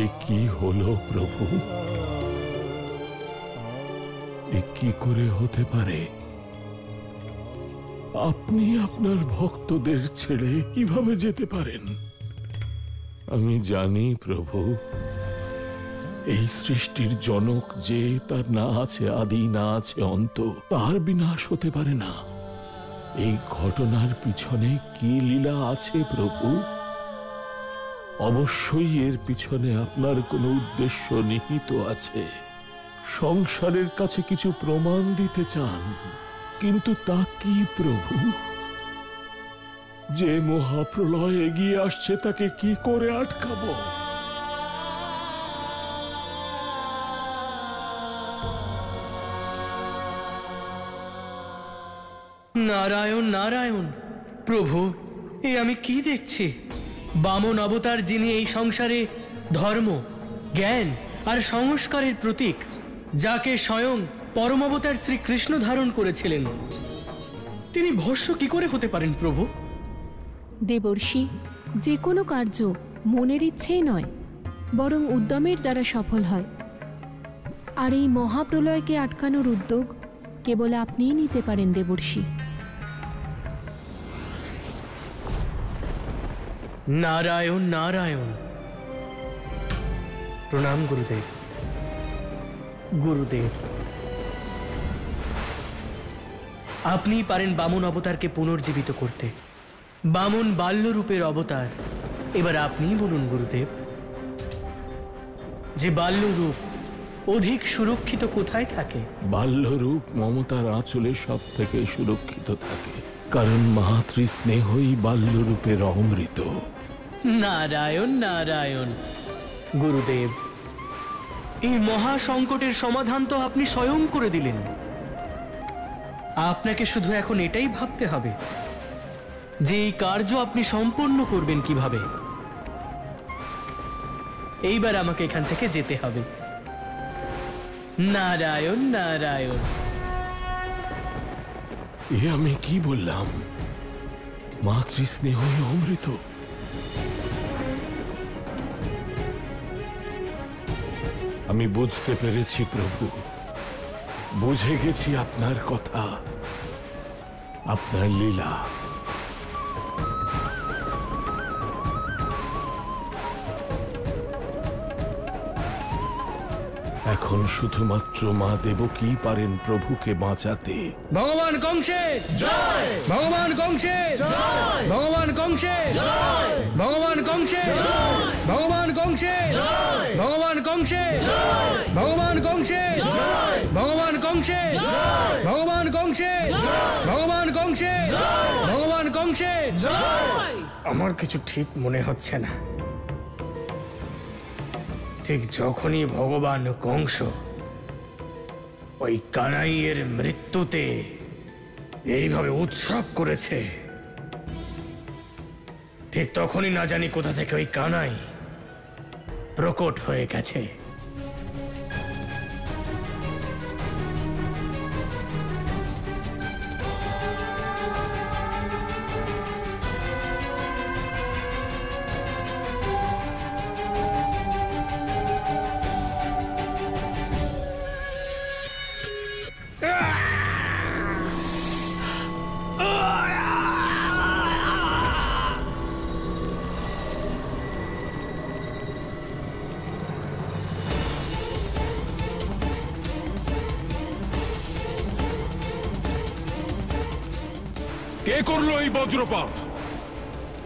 এ কি হলো প্রভু? এ কি করে হতে পারে? আপনি আপনার ভক্তদের ছেড়ে কিভাবে যেতে পারেন? আমি জানি প্রভু, এই সৃষ্টির জনক যে, তার না আছে আদি না আছে অন্ত, তার বিনাশ হতে পারে না। এই ঘটনার পিছনে কি লীলা আছে প্রভু? অবশ্যই এর পিছনে আপনার কোনো উদ্দেশ্য নিহিত আছে। সংসারের কাছে কিছু প্রমাণ দিতে চান, কিন্তু তা কি প্রভু? যে মহাপ্রলয় এগিয়ে আসছে তাকে কি করে আটকাবো? নারায়ণ নারায়ণ। প্রভু, এ আমি কি দেখছি? বামন অবতার, যিনি এই সংসারে ধর্ম, জ্ঞান আর সংস্কারের প্রতীক, যাকে স্বয়ং পরম অবতার শ্রীকৃষ্ণ ধারণ করেছিলেন, তিনি ভস্ম কি করে হতে পারেন প্রভু? দেবর্ষি, যে কোনো কার্য মনের ইচ্ছেই নয়, বরং উদ্যমের দ্বারা সফল হয়। আর এই মহাপ্রলয়কে আটকানোর উদ্যোগ কেবল আপনিই নিতে পারেন দেবর্ষি। নারায়ণ নারায়ণ। প্রণাম গুরুদেব। গুরুদেব, আপনিই পারেন বামন অবতারকে পুনর্জীবিত করতে। বামন বাল্যরূপের অবতার। এবার আপনিই বলুন গুরুদেব, যে বাল্যরূপ অধিক সুরক্ষিত কোথায় থাকে? বাল্যরূপ মমতার আঁচলে সব থেকে সুরক্ষিত থাকে, কারণ মাতৃ স্নেহই বাল্যরূপের অমৃত। নারায়ণ নারায়ণ। গুরুদেব, এই মহা সংকটের সমাধান তো আপনি স্বয়ং করে দিলেন। আপনাকে শুধু এখন এটাই ভাবতে হবে যে এই কার্য আপনি সম্পন্ন করবেন কিভাবে। এইবার আমাকে এখান থেকে যেতে হবে। নারায়ণ নারায়ণ। এ আমি কি বললাম? মাতৃ স্নেহই অমৃত। আমি বুঝতে পেরেছি প্রভু, বুঝে গেছি আপনার কথা, আপনার লীলা। এখন শুধুমাত্র মা দেবকী পারেন প্রভুকে বাঁচাতে। ভগবান কংসের জয়! ভগবান কংসের জয়! ভগবান কংসের জয়! ভগবান কংসের জয়! ভগবান কংসের জয়! ভগবান কংসের জয়! ভগবান কংসের জয়! ভগবান কংসের জয়! ভগবান কংসের জয়! ভগবান কংসের জয়! ভগবান কংসের জয়! আমার কিছু ঠিক মনে হচ্ছে না। ঠিক যখনই ভগবান কংস ওই কানাইয়ের মৃত্যুতে এইভাবে উৎসব করেছে, ঠিক তখনই না জানি কোথা থেকে ওই কানাই প্রকট হয়ে গেছে। কে করলো এই বজ্রপাত?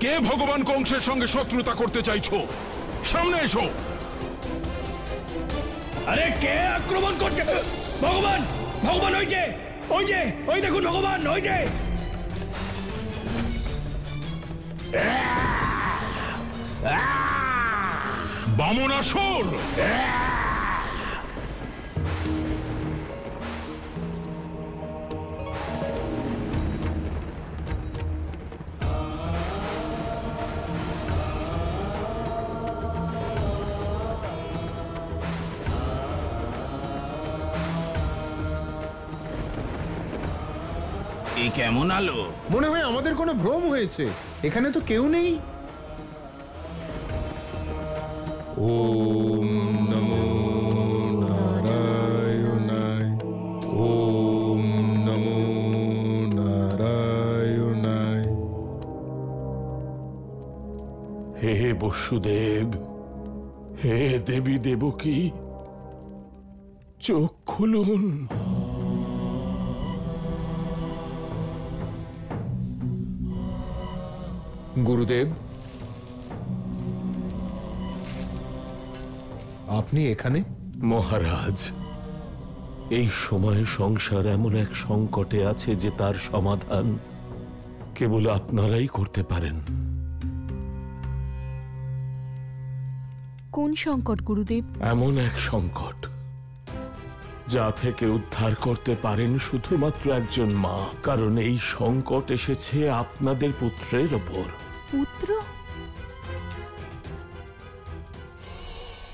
কে ভগবান কংসের সঙ্গে শত্রুতা করতে চাইছো? সামনে এসো। আরে কে আক্রমণ করছে? ভগবান! ভগবান! ওই যে ওই যে ওই দেখুন ভগবান, ওই যে। বামনাসুর! কেমন আলো? মনে হয় আমাদের কোনো ভ্রম হয়েছে, এখানে তো কেউ নেই। ওম নমো নারায়ণায়। ওম নমো নারায়ণায়। হে বসুদেব, হে দেবী দেবকী, চোখ খুলুন। গুরুদেব, আপনি এখানে? মহারাজ, এই সময় সংসার এমন এক সংকটে আছে যে তার সমাধান কেবল আপনারাই করতে পারেন। কোন সংকট গুরুদেব? এমন এক সংকট যা থেকে উদ্ধার করতে পারেন শুধুমাত্র একজন মা, কারণ এই সংকট এসেছে আপনাদের পুত্রের ওপর। পুত্র?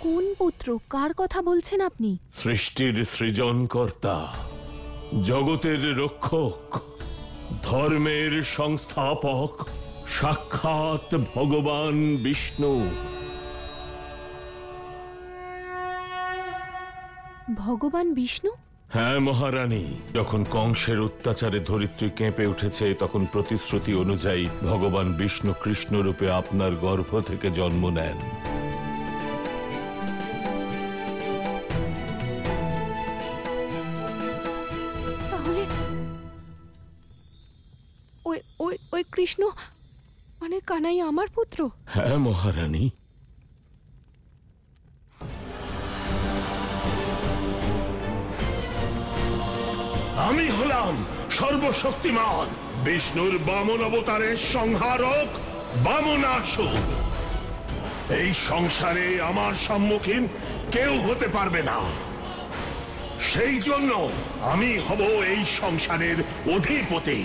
কোন পুত্র? কার কথা বলছেন আপনি? সৃষ্টির সৃজনকর্তা, জগতের রক্ষক, ধর্মের সংস্থাপক, সাক্ষাৎ ভগবান বিষ্ণু। ভগবান বিষ্ণু? হ্যাঁ মহারানী, যখন কংসের অত্যাচারে ধরিত্রী কেঁপে উঠেছে তখন প্রতিশ্রুতি অনুযায়ী ভগবান বিষ্ণু কৃষ্ণ রূপে আপনার গর্ভ থেকে জন্ম নেন। তাহলে ওই ওই ওই কৃষ্ণ মানে কানাই আমার পুত্র? হ্যাঁ মহারানী, আমি হলাম সর্বশক্তিমান বিষ্ণুর বামন অবতারের সংহারক বামনাসুর। এই সংসারে আমার সম্মুখীন কেউ হতে পারবে না, সেই জন্য আমি হব এই সংসারের অধিপতি।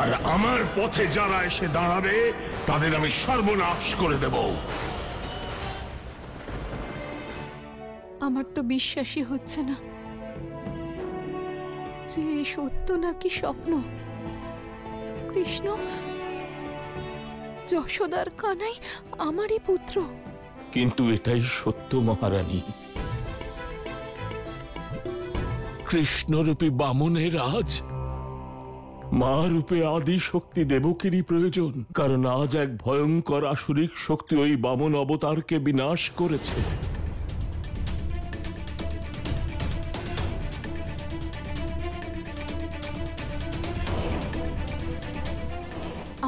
আর আমার পথে যারা এসে দাঁড়াবে তাদের আমি সর্বনাশ করে দেব। আমার তো বিশ্বাসই হচ্ছে না যে এই সত্য নাকি স্বপ্ন। কৃষ্ণ, যশোদার কানাই আমারই পুত্র। কিন্তু এটাই সত্য মহারানী। কৃষ্ণরূপী বামনের আজ মা রূপে আদি শক্তি দেবকীরই প্রয়োজন, কারণ আজ এক ভয়ঙ্কর আসুরিক শক্তি ওই বামন অবতারকে বিনাশ করেছে।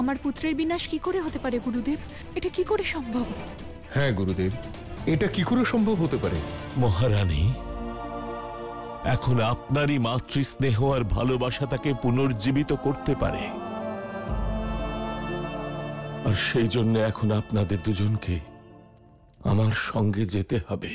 আমার পুত্রের বিনাশ কি করে হতে পারে গুরুদেব? এটা কি করে সম্ভব? হ্যাঁ গুরুদেব, এটা কি করে সম্ভব হতে পারে? মহারানী, এখন আপনারই মাতৃস্নেহ আর ভালোবাসা তাকে পুনর্জীবিত করতে পারে, আর সেই জন্য এখন আপনাদের দুজনকে আমার সঙ্গে যেতে হবে।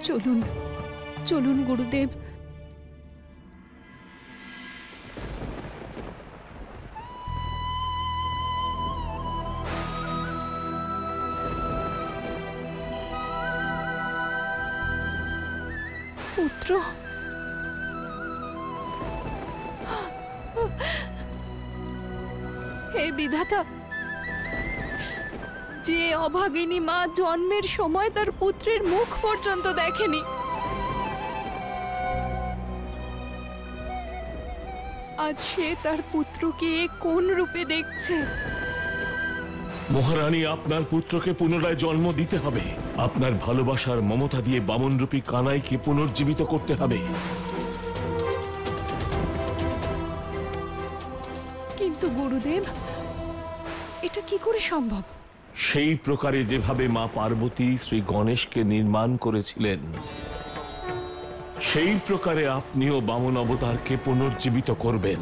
চলুন চলুন গুরুদেব। পুত্র, হে বিধাতা, যে অভাগিনী মা জন্মের সময় তার পুত্রের মুখ পর্যন্ত দেখেনি, আজ সে তার পুত্রকে কোন রূপে দেখছে? মহারানী, আপনার পুত্রকে পুনরায় জন্ম দিতে হবে। আপনার ভালোবাসার মমতা দিয়ে বামনরূপী কানাইকে পুনর্জীবিত করতে হবে। কিন্তু গুরুদেব, এটা কি করে সম্ভব? সেই প্রকারে যেভাবে মা পার্বতী শ্রী গণেশকে নির্মাণ করেছিলেন, সেই প্রকারে আপনিও বামন অবতারকে পুনর্জীবিত করবেন।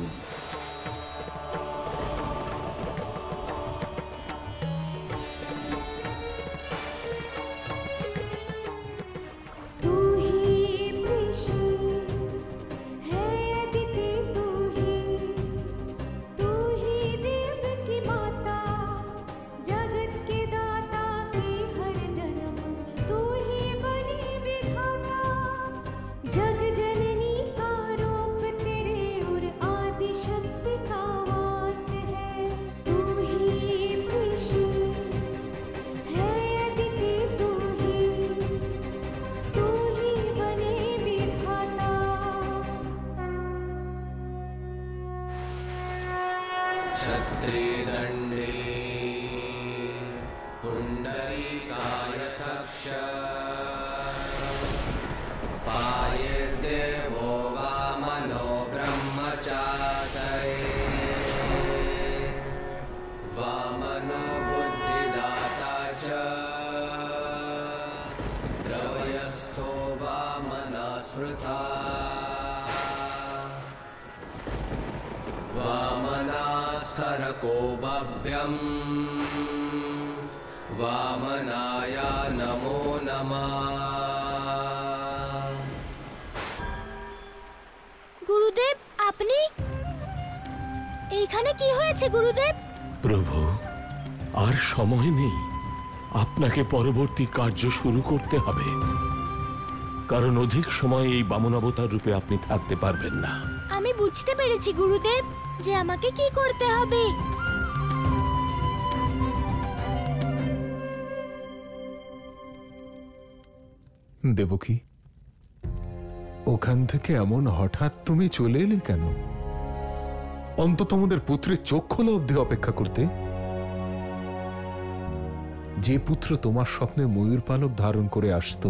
कोबभ्यं वामनाय नमो नमः। গুরুদেব, আপনি এইখানে? কি হয়েছে গুরুদেব? প্রভু, আর সময় নেই। আপনাকে পরবর্তী কার্য শুরু করতে হবে, কারণ অধিক সময় এই বামনাবতার রূপে আপনি থাকতে পারবেন না। আমি বুঝতে পেরেছি গুরুদেব যে আমাকে কি করতে হবে। দেবকী, ওখান থেকে এমন হঠাৎ তুমি চলে এলে কেন? অন্তত আমাদের পুত্রের চোখ খোলা অবধি অপেক্ষা করতে। যে পুত্র তোমার স্বপ্নে ময়ূর পালক ধারণ করে আসতো,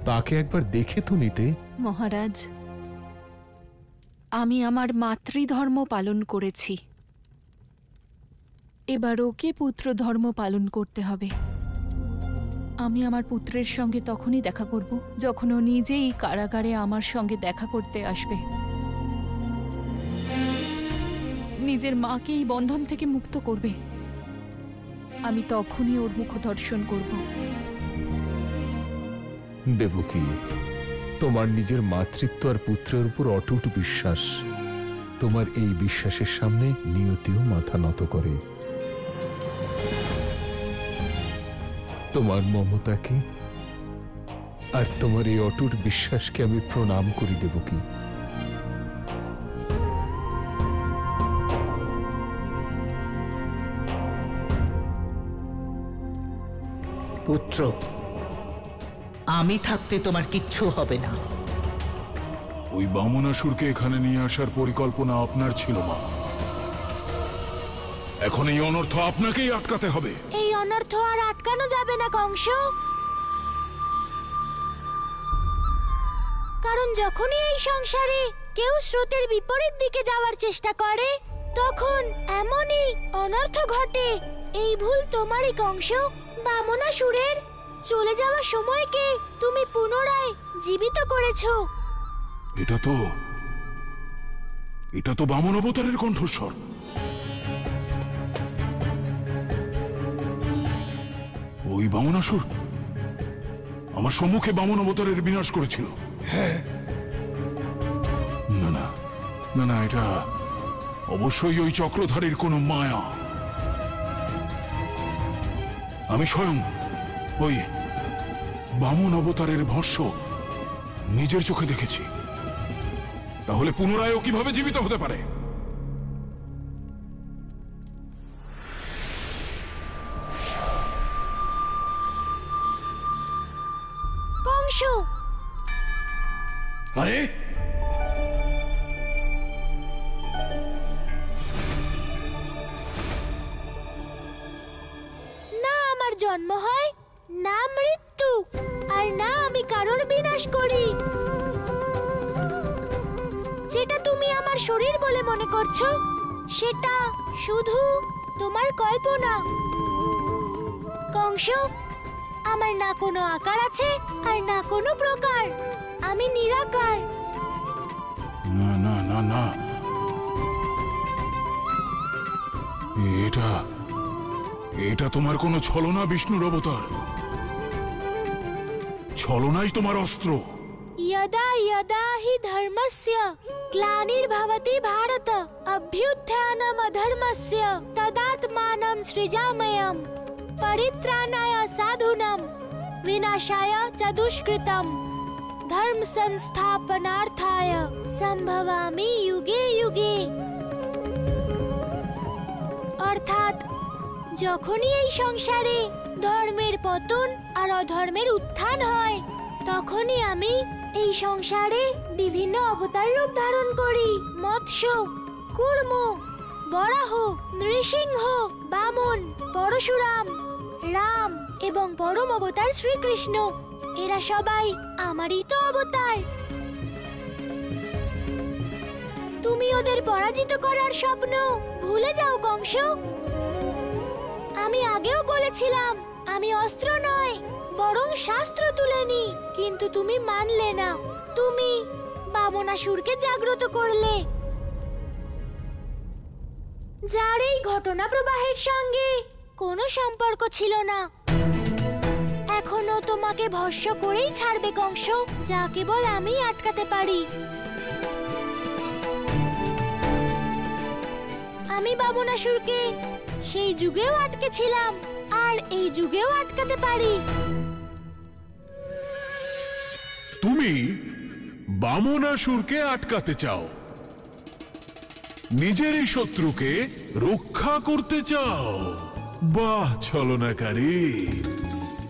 তাকে একবার দেখে তো নিতে। মহারাজ, আমি আমার মাতৃধর্ম পালন করেছি, এবার ওকে পুত্র ধর্ম পালন করতে হবে। আমি আমার পুত্রের সঙ্গে তখনই দেখা করব যখন ও নিজেই কারাগারে আমার সঙ্গে দেখা করতে আসবে। নিজের মাকে এই বন্ধন থেকে মুক্ত করবে। আমি তখনই ওর মুখ দর্শন করব। দেবকী, তোমার নিজের মাতৃত্ব আর পুত্রের উপর অটুট বিশ্বাস। তোমার এই বিশ্বাসের সামনে নিয়তিও মাথা নত করে। তোমার মমতাকে আর তোমার এই অটুট বিশ্বাসকে আমি প্রণাম করি দেবকী। পুত্র, আমি থাকতে তোমার কিচ্ছু হবে না। ওই বামনাসুরকে এখানে নিয়ে আসার পরিকল্পনা আপনার ছিল মা। এখন এই অনর্থ আপনাকেই আটকাতে হবে। এই অনর্থ আর আটকানো যাবে না কংস, কারণ যখনই এই সংসারে কেউ স্রোতের বিপরীত দিকে যাওয়ার চেষ্টা করে, তখন এমনই অনর্থ ঘটে। এই ভুল তোমারই কংস। বামনাসুরের চলে যাওয়ার সময়কে তুমি পুনরায় জীবিত করেছো। এটা তো বামন অবতারের কণ্ঠস্বর। ওই বামনাসুর আমার সম্মুখে বামন অবতারের বিনাশ করেছিল। না না না না, এটা অবশ্যই ওই চক্রধারীর কোনো মায়া। আমি স্বয়ং ওই বামন অবতারের ভস্য নিজের চোখে দেখেছি। তাহলে পুনরায় ও কিভাবে জীবিত হতে পারে? কংস, আরে না আমার জন্ম হয়, না মৃত্যু, আর না আমি কারোর বিনাশ করি। যেটা তুমি আমার শরীর বলে মনে করছো, সেটা শুধু তোমার কল্পনা। কংস, আমার না কোনো আকার আছে আর না কোনো প্রকার। আমি নিরাকার। না না না না, এটা তোমার কোনো ছলনা বিষ্ণুর অবতার। ছলনাই তোমার অস্ত্র। यदा यदा हि धर्मस्य ग्लानिर्भवति भारत अभ्युत्थानम् अधर्मस्य तदात्मानं सृजाम्यहम् परित्राणाय साधूनां विनाशाय च दुष्कृतम् धर्म संस्थापनार्थाय संभवामि युगे युगे। অর্থাৎ যখনই এই সংসারে ধর্মের পতন আর অধর্মের উত্থান হয়, তখনই আমি এই সংসারে বিভিন্ন অবতার রূপ ধারণ করি। মৎস্য, কূর্ম, বরাহ, নৃসিংহ, বামন, পরশুরাম, রাম এবং পরম অবতার শ্রীকৃষ্ণ, এরা সবাই আমারই তো অবতার। তুমি ওদের পরাজিত করার স্বপ্ন ভুলে যাও কংস। আমি আগেও বলেছিলাম আমি অস্ত্র নয় বরং শাস্ত্র তুলে নি, কিন্তু তুমি মানলে না। তুমি বামনাসুরকে জাগ্রত করলে। যার এই ঘটনা প্রবাহের সঙ্গে কোনো সম্পর্ক ছিল না। এখনো তোমাকে ভস্ম করেই ছাড়বে কংস, যা কেবল আমি আটকাতে পারি। আমি বামনাসুরকে সেই যুগেও আটকেছিলাম, আর এই যুগেও আটকাতে পারি। তুমি বামনাসুরকে আটকাতে চাও, নিজেরই শত্রুকে রক্ষা করতে চাও। বাহ ছলনাকারী,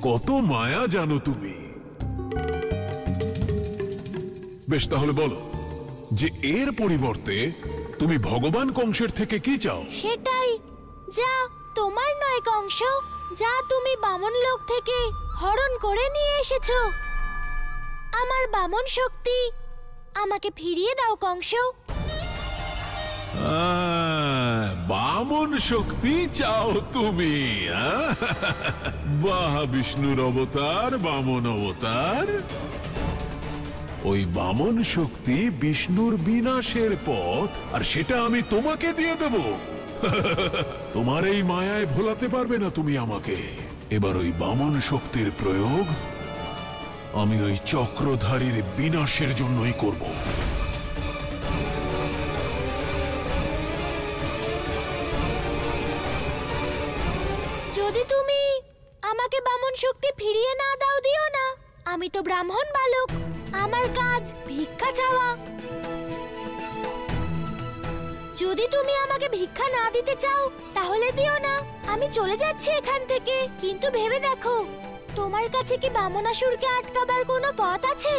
কত মায়া জানো তুমি। বেশ, তাহলে বলো যে এর পরিবর্তে তুমি ভগবান কংসের থেকে কি চাও? সেটাই যা তোমার নয় কংস, যা তুমি বামন লোক থেকে হরণ করে নিয়ে এসেছো। আমার বামন শক্তি আমাকে ফিরিয়ে দাও কংস। বামন শক্তি চাও তুমি? বাহ, বিষ্ণুর অবতার, বামন অবতার। ওই বামন শক্তি বিষ্ণুর বিনাশের পথ, আর সেটা আমি তোমাকে দিয়ে দেব। তোমার এই মায়ায় ভোলাতে পারবে না তুমি আমাকে। এবার ওই বামন শক্তির প্রয়োগ আমি ওই চক্রধারীর বিনাশের জন্যই করব। যদি তুমি আমাকে বামন শক্তি ফিরিয়ে না দাও, দিও না। আমি তো ব্রাহ্মণ বালক, আমার কাজ ভিক্ষা চাওয়া। যদি তুমি আমাকে ভিক্ষা না দিতে চাও, তাহলে দিও না। আমি চলে যাচ্ছি এখান থেকে, কিন্তু ভেবে দেখো, তোমার কাছে কি বামনাসুরকে আটকাবার কোনো পথ আছে?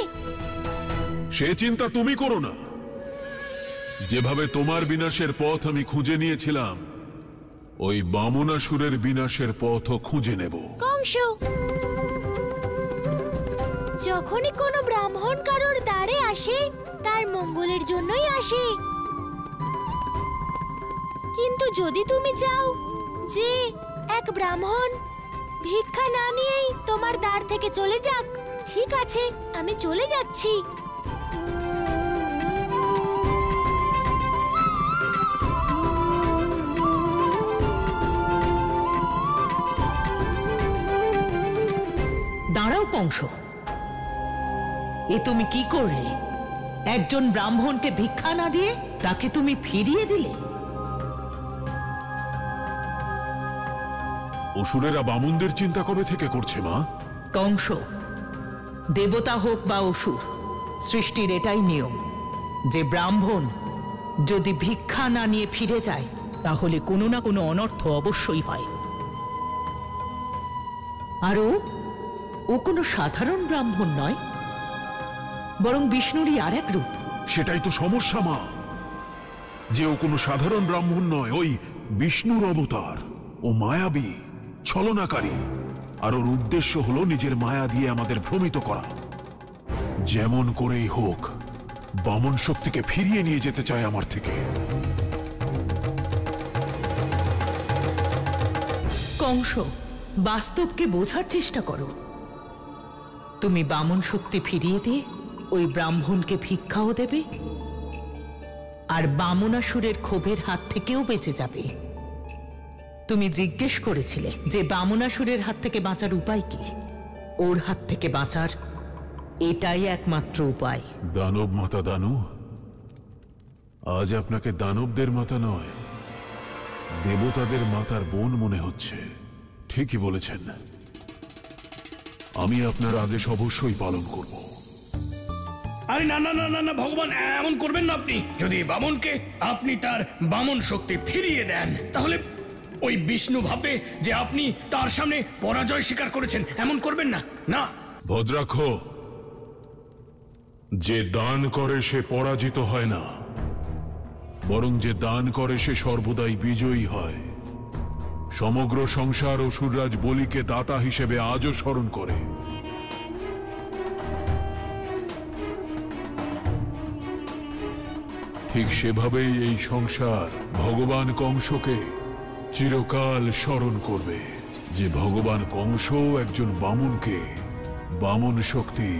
সে চিন্তা তুমি করো না। যেভাবে তোমার বিনাশের পথ আমি খুঁজে নিয়েছিলাম, ওই বামনাসুরের বিনাশের পথও খুঁজে নেব। কংস, যখনই কোনো ব্রাহ্মণ কারোর দ্বারে আসে, তার মঙ্গলের জন্যই আসে। কিন্তু যদি তুমি চাও যে এক ব্রাহ্মণ ভিক্ষা না নিয়েই তোমার দ্বার থেকে চলে যাক, ঠিক আছে, আমি চলে যাচ্ছি। দাঁড়াও কংস, এ তুমি কি করলে? একজন ব্রাহ্মণকে ভিক্ষা না দিয়ে তাকে তুমি ফিরিয়ে দিলে। অসুরেরা বামনদের চিন্তা কবে থেকে করছে মা? কংস, দেবতা হোক বা অসুর, সৃষ্টির এটাই নিয়ম যে ব্রাহ্মণ যদি ভিক্ষা না নিয়ে ফিরে যায়, তাহলে কোনো না কোনো অনর্থ অবশ্যই হয়। আর ও কোনো সাধারণ ব্রাহ্মণ নয়, বরং বিষ্ণুরই আর এক রূপ। সেটাই তো সমস্যা মা, যে ও কোনো সাধারণ ব্রাহ্মণ নয়, ওই বিষ্ণুর অবতার। ও মায়াবী, ছলনাকারী, আর ওর উদ্দেশ্য হলো নিজের মায়া দিয়ে আমাদের ভ্রমিত করা। যেমন করেই হোক বামন শক্তিকে ফিরিয়ে নিয়ে যেতে চায় আমার থেকে। কংস, বাস্তবকে বোঝার চেষ্টা করো। তুমি বামন শক্তি ফিরিয়ে দিয়ে ওই ব্রাহ্মণকে ভিক্ষাও দেবে, আর বামনাসুরের ক্ষোভের হাত থেকেও বেঁচে যাবে। তুমি জিজ্ঞেস করেছিলে যে বামনাসুরের হাত থেকে বাঁচার উপায় কি? ওর হাত থেকে বাঁচার এটাই একমাত্র উপায়। দানব মাতা দানু, আজ আপনাকে দানবদের মাতা নয়, দেবতাদের মাতার বোন মনে হচ্ছে। ঠিকই বলেছেন, আমি আপনার আদেশ অবশ্যই পালন করব। আরে না না না না না, ভগবান এমন করবেন না আপনি। যদি বামনকে আপনি তার বামন শক্তি ফিরিয়ে দেন, তাহলে ওই বিষ্ণু ভাববে যে আপনি তার সামনে পরাজয় স্বীকার করেছেন। এমন করবেন না। না, ভদ্রাক্ষ, যে দান করে সে পরাজিত হয় না, বরং যে দান করে সে সর্বদাই বিজয়ী হয়। সমগ্র সংসার অসুররাজ বলিকে দাতা হিসেবে আজও স্মরণ করে। ঠিক সেভাবেই এই সংসার ভগবান কংসকে চিরকাল স্মরণ করবে, যে ভগবান কংস একজন বামনকে বামন শক্তি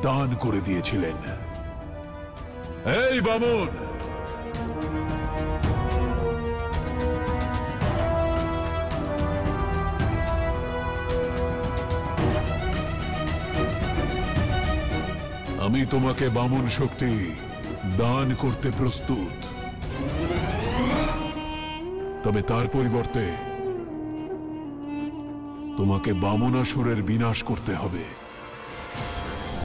দান করে দিয়েছিলেন। এই বামন, আমি তোমাকে বামন শক্তি দান করতে প্রস্তুত, তবে তার পরিবর্তে তোমাকে বামনাসুরের বিনাশ করতে হবে।